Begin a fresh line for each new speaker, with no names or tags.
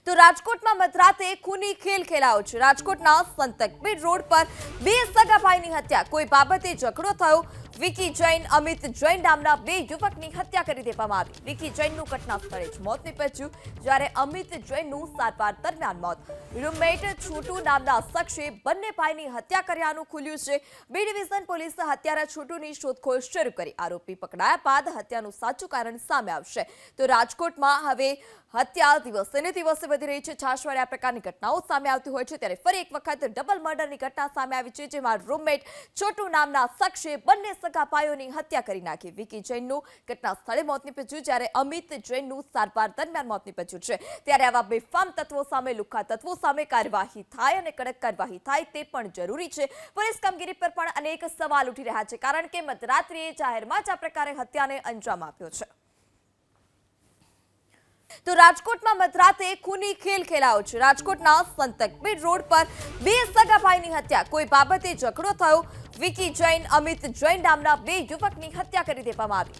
તો રાજકોટમાં મધરાતે ખૂની ખેલ ખેલાયો છે। રાજકોટના સંતકબીર રોડ પર બે સગા ભાઈની હત્યા। કોઈ બાબતે ઝઘડો થયો। વિકી જૈન, અમિત જૈન નામના બે યુવકની હત્યા કરી દેવામાં આવી। વિકી જૈનનું ઘટના સ્થળે જ મોત નીપજ્યું, જ્યારે અમિત જૈનનું સારવાર દરમિયાન મોત। રૂમમેટ છોટુ નામના શખ્સે બંને ભાઈની હત્યા કર્યાનું ખુલ્યું છે। બી ડિવિઝન પોલીસે હત્યારા છોટુની શોધખોળ શરૂ કરી। આરોપી પકડાયા બાદ હત્યાનું સાચું કારણ સામે આવશે। તો રાજકોટમાં હવે હત્યા દિવસે ને દિવસે વધી રહી છે। છાશવાડે આ પ્રકારની ઘટનાઓ સામે આવતી હોય છે, ત્યારે ફરી એક વખત ડબલ મર્ડરની ઘટના સામે આવી છે, જેમાં રૂમમેટ છોટુ નામના શખ્સે બંને સગા ભાઈઓની હત્યા કરી નાખી। વિકી જૈનનું ઘટના સ્થળે મોત નીપજ્યું, જ્યારે અમિત જૈનનું સારવાર દરમિયાન મોત નીપજ્યું છે। ત્યારે આવા બેફામ તત્વો સામે, લુખ્ખા તત્વો સામે કાર્યવાહી થાય અને કડક કાર્યવાહી થાય તે પણ જરૂરી છે। પોલીસ કામગીરી પર પણ અનેક સવાલ ઉઠી રહ્યા છે, કારણ કે મધરાત્રિએ જાહેરમાં જ આ પ્રકારે હત્યાને અંજામ આપ્યો છે। તો રાજકોટમાં મધરાતે ખૂની ખેલ ખેલાયો છે। રાજકોટના સંતકબીર રોડ પર બે સગા ભાઈની હત્યા। કોઈ બાબતે ઝઘડો થયો। વિકી જૈન, અમિત જૈન નામના બે યુવકની હત્યા કરી દેવામાં આવી।